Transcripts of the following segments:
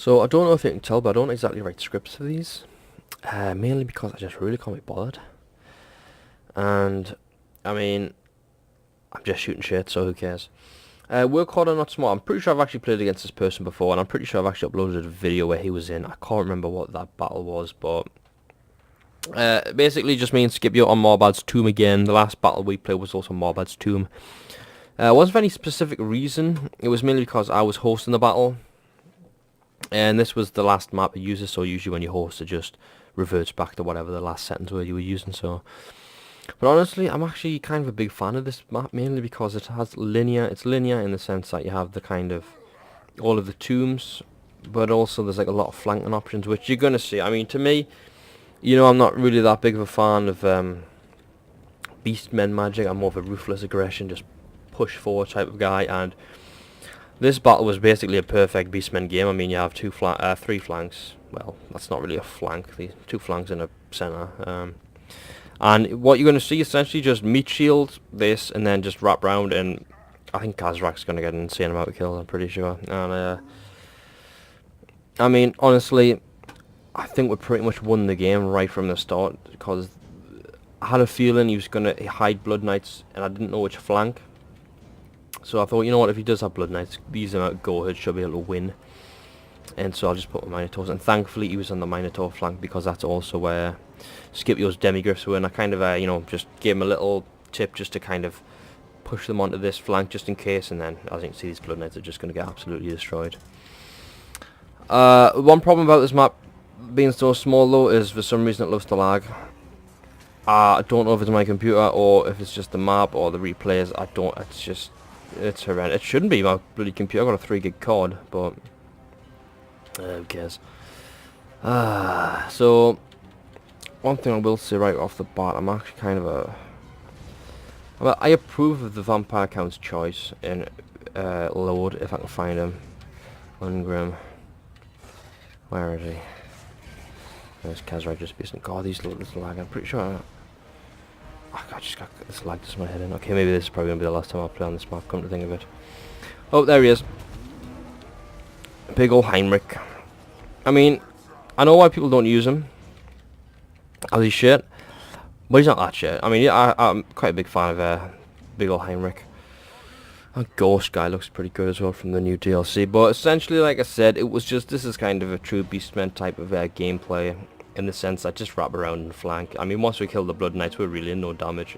So I don't know if you can tell, but I don't exactly write scripts for these. Mainly because I just really can't be bothered. And, I mean, I'm just shooting shit, so who cares? Work hard or not smart. I'm pretty sure I've actually played against this person before, and I'm pretty sure I've actually uploaded a video where he was in. I can't remember what that battle was, but basically just me and Scipio on Marbad's Tomb again. The last battle we played was also Marbad's Tomb. It wasn't for any specific reason. It was mainly because I was hosting the battle, and this was the last map it uses. So usually when you host, it just reverts back to whatever the last sentence word you were using. So, but honestly, I'm actually kind of a big fan of this map, mainly because it has linear. It's linear in the sense that you have the kind of all of the tombs, but also there's like a lot of flanking options, which you're gonna see. I mean, to me, you know, I'm not really that big of a fan of Beastmen magic. I'm more of a Ruthless Aggression, just push forward type of guy, and this battle was basically a perfect Beastmen game. I mean, you have three flanks. Well, that's not really a flank. The two flanks in a center. And what you're going to see essentially just meat shield this and then just wrap round, and I think Kazrak's going to get an insane amount of kills, I'm pretty sure. And I mean, honestly, I think we pretty much won the game right from the start, because I had a feeling he was going to hide Blood Knights and I didn't know which flank. So I thought, you know what, if he does have Blood Knights, these Gohers should be able to win. And so I'll just put my Minotaurs, and thankfully he was on the Minotaur flank, because that's also where Scipio's Demigriffs were, and I kind of, you know, just gave him a little tip just to kind of push them onto this flank just in case, and then as you can see, these Blood Knights are just going to get absolutely destroyed. One problem about this map being so small though is for some reason it loves to lag. I don't know if it's my computer or if it's just the map or the replays. It's horrendous. It shouldn't be my bloody computer. I've got a 3 gig card, but who cares? So one thing I will say right off the bat, I'm actually kind of well, I approve of the Vampire Count's choice in load, if I can find him. Ungrim. Where is he? There's Kazrak just beasting. God, these little lag. I'm pretty sure I just got this lag just in my head in. Okay, maybe this is probably going to be the last time I'll play on this map, come to think of it. Oh, there he is. Big ol' Heinrich. I mean, I know why people don't use him. Oh, he's shit. But he's not that shit. I mean, yeah, I'm quite a big fan of big ol' Heinrich. That Ghost guy looks pretty good as well from the new DLC. But essentially, like I said, it was just, this is kind of a true Beastmen type of gameplay, in the sense that just wrap around and flank. I mean, once we killed the Blood Knights, we're really in no damage.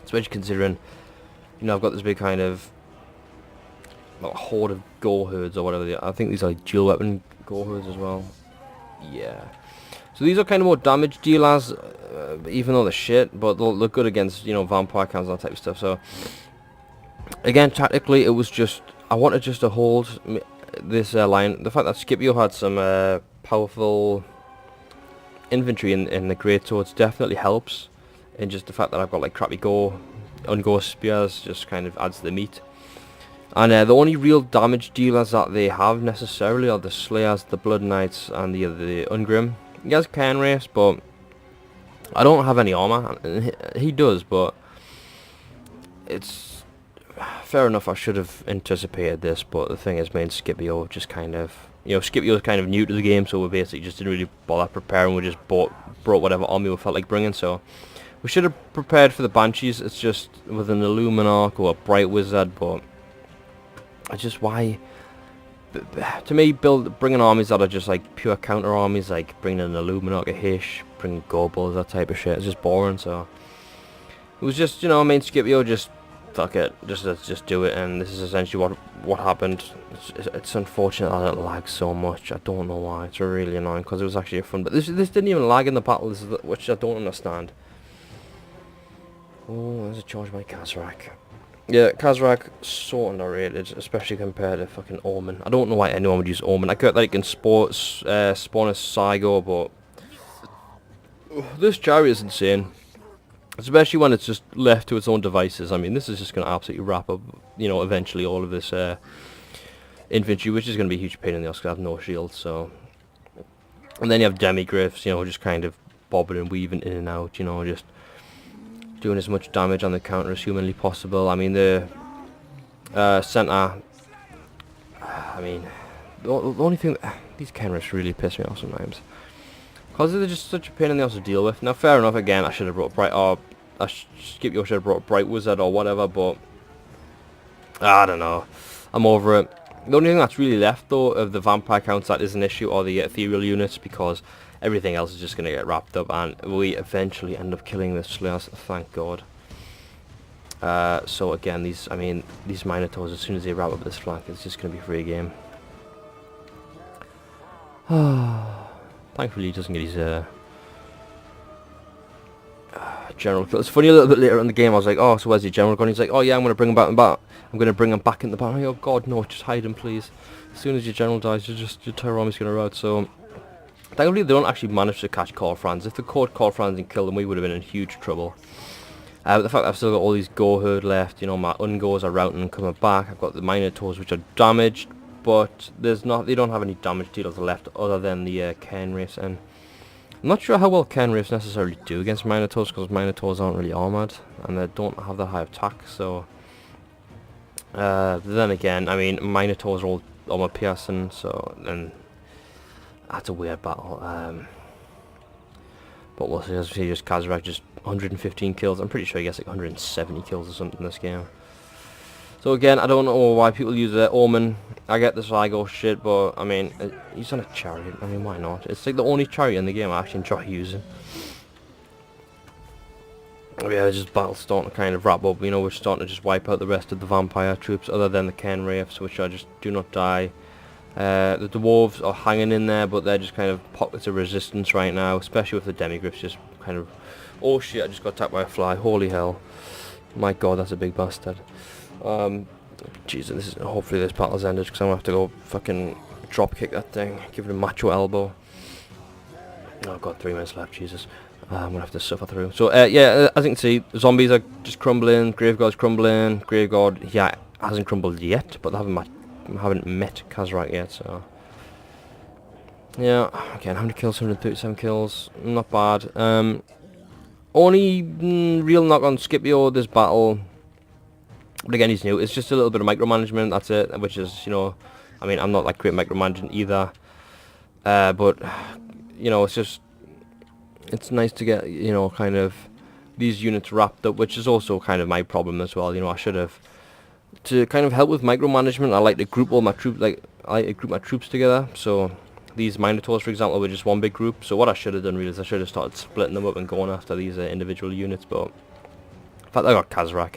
Especially considering, you know, I've got this big kind of horde of Goherds or whatever. I think these are like dual weapon Goherds as well. Yeah. So these are kind of more damage dealers, even though they're shit, but they'll look good against, you know, vampire counts and that type of stuff. So again, tactically, it was just, I wanted just to hold this line. The fact that Scipio had some powerful infantry in the great swords definitely helps, and just the fact that I've got like crappy unghost spears just kind of adds to the meat. And the only real damage dealers that they have necessarily are the Slayers, the Blood Knights, and the Ungrim. He has Cairn Race, but I don't have any armor. He does, but it's fair enough. I should have anticipated this, but the thing is, me and Scipio just kind of, you know, Scipio's kind of new to the game, so we basically just didn't really bother preparing. We just brought whatever army we felt like bringing. So we should have prepared for the Banshees. It's just with an Illuminarch or a Bright Wizard, but it's just why, to me, bringing armies that are just like pure counter armies, like bringing an Illuminarch, a Hish, bringing Gobos, that type of shit, it's just boring. So it was just, you know, main Scipio just fuck it, just do it, and this is essentially what happened. It's unfortunate that it lags so much. I don't know why. It's really annoying, because it was actually fun, but this didn't even lag in the battle, which I don't understand. Oh, there's a charge by Kazrak. Yeah, Kazrak, so underrated, especially compared to fucking Omen. I don't know why anyone would use Omen. I get that it can spawn a Saigo, but this chariot is insane. Especially when it's just left to its own devices. I mean, this is just going to absolutely wrap up, you know, eventually all of this infantry, which is going to be a huge pain in the ass because I have no shield, so. And then you have Demigriffs, you know, just kind of bobbing and weaving in and out, you know, just doing as much damage on the counter as humanly possible. I mean, the center, I mean, the only thing these cameras really piss me off sometimes, because they're just such a pain in the ass to deal with. Now, fair enough. Again, I should have brought Bright, or Skip Yo should have brought Bright Wizard or whatever, but I don't know. I'm over it. The only thing that's really left though of the vampire counts that is an issue are the ethereal units, because everything else is just going to get wrapped up, and we eventually end up killing the Slayers. Thank God. So again, these Minotaurs, as soon as they wrap up this flank, it's just going to be free game. Thankfully he doesn't get his general kill. It's funny, a little bit later in the game I was like, oh, so where's your general gone? He's like, oh yeah, I'm going to bring him back in the battle. I'm going to bring him back in the battle. Oh god, no, just hide him please. As soon as your general dies, your terror army's going to rout. So thankfully they don't actually manage to catch Corfrans. If they caught Corfrans and killed them, we would have been in huge trouble. But the fact that I've still got all these Go herd left, you know, my Ungors are routing and coming back. I've got the Minotaurs which are damaged, but they don't have any damage dealers left other than the Cairn Wraiths, and I'm not sure how well Cairn Wraiths necessarily do against Minotaurs, because Minotaurs aren't really armoured and they don't have the high attack. So then again, I mean, Minotaurs are all armor piercing, so then that's a weird battle. But we'll see. As we see, just Kazarak just 115 kills. I'm pretty sure he gets like 170 kills or something in this game. So again, I don't know why people use Omen. I get the Zygo shit, but I mean, he's on a chariot. I mean, why not? It's like the only chariot in the game I actually enjoy using. Yeah, just battle's starting to kind of wrap up. You know, we're starting to just wipe out the rest of the vampire troops, other than the Cairn Wraiths, which are just do not die. The dwarves are hanging in there, but they're just kind of pockets of resistance right now, especially with the demigriffs just kind of... Oh shit, I just got attacked by a fly. Holy hell. My god, that's a big bastard. Jesus, hopefully this battle's ended, because I'm going to have to go fucking drop kick that thing, give it a macho elbow. Oh god, 3 minutes left, Jesus. I'm going to have to suffer through. So, yeah, as you can see, zombies are just crumbling, Graveguard's crumbling. Graveguard, yeah, hasn't crumbled yet, but they haven't met Kazarak yet, so... Yeah, again, how many kills? 137 kills, not bad. Only real knock on Scipio this battle, but again, he's new. It's just a little bit of micromanagement, that's it, which is, you know, I mean, I'm not like great micromanaging either, but, you know, it's just, it's nice to get, you know, kind of these units wrapped up, which is also kind of my problem as well. You know, I should have, to kind of help with micromanagement, I like to group all my troops, together. So these Minotaurs, for example, were just one big group. So what I should have done really is I should have started splitting them up and going after these individual units. But in fact, I got Kazarak.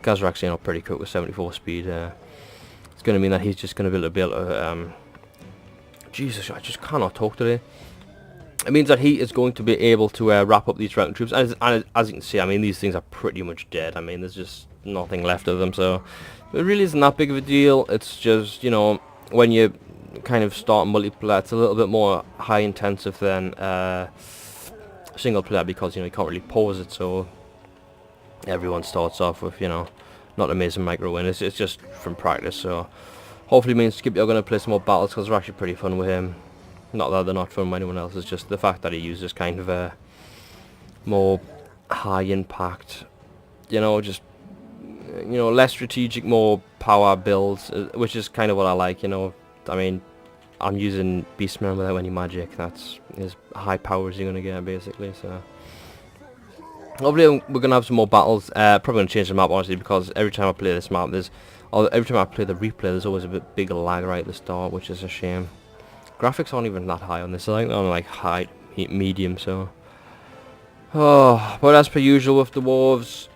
Kazarak's, you know, pretty quick with 74 speed. It's going to mean that he's just going to be able to Jesus, I just cannot talk today. It means that he is going to be able to wrap up these routing troops. And as you can see, I mean, these things are pretty much dead. I mean, there's just nothing left of them. So it really isn't that big of a deal. It's just, you know, when you kind of start multiplayer, it's a little bit more high intensive than single player, because, you know, you can't really pause it. So everyone starts off with, you know, not amazing micro win. It's just from practice. So hopefully me and Skippy are going to play some more battles, because they're actually pretty fun with him. Not that they're not fun with anyone else, it's just the fact that he uses kind of a more high impact, you know, just, you know, less strategic, more power builds, which is kind of what I like, you know. I mean, I'm using Beastman without any magic. That's as high power as you're going to get, basically. So hopefully we're going to have some more battles. Probably going to change the map, honestly, because every time I play this map, every time I play the replay, there's always a bit bigger lag right at the start, which is a shame. Graphics aren't even that high on this. I think they're on like high, medium. So, oh, but as per usual with the dwarves,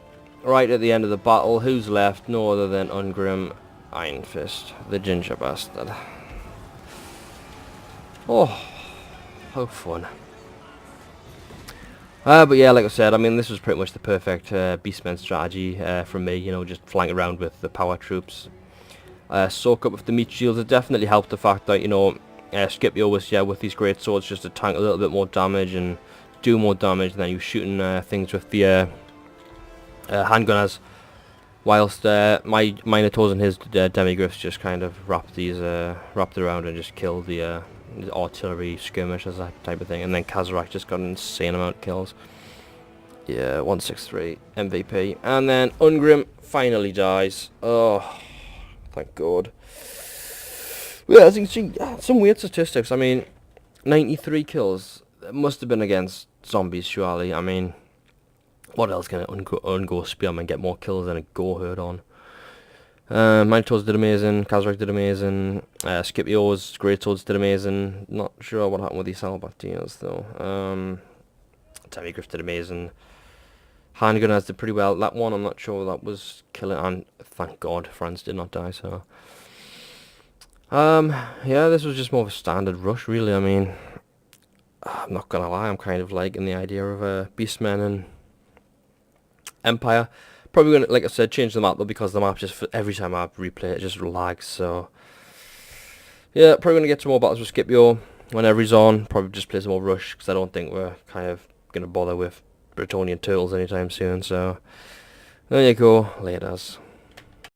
right at the end of the battle, who's left? No other than Ungrim Iron Fist, the ginger bastard. Oh, how fun. But yeah, like I said, I mean, this was pretty much the perfect Beastman strategy from me. You know, just flying around with the power troops, soak up with the meat shields. It definitely helped the fact that, you know, Scipio was, yeah, with these great swords, just to tank a little bit more damage and do more damage, and then you shooting things with the handgunners, whilst my Minotaurs and his demigriffs just kind of wrapped around and just killed the artillery skirmishers, that type of thing. And then Kazarak just got an insane amount of kills. Yeah, 163 MVP. And then Ungrim finally dies. Oh, thank God. Yeah, as you can see, some weird statistics. I mean, 93 kills. It must have been against zombies, surely. I mean, what else can an ungo spearman get more kills than a go herd on? Minotaurs did amazing, Kazrak did amazing, Scipio's Greatswords did amazing. Not sure what happened with these Salbatiers though. Terry-Griff did amazing. Handgunners did pretty well. That one I'm not sure that was killing, and thank God Franz did not die, so... yeah, this was just more of a standard rush really. I mean, I'm not gonna lie, I'm kind of liking the idea of Beastmen and Empire. Probably gonna, like I said, change the map though, because the map just, every time I replay it just lags, so... Yeah, probably gonna get some more battles with Scipio whenever he's on. Probably just play some more rush, because I don't think we're kind of gonna bother with Bretonian turtles anytime soon, so... There you go, laters.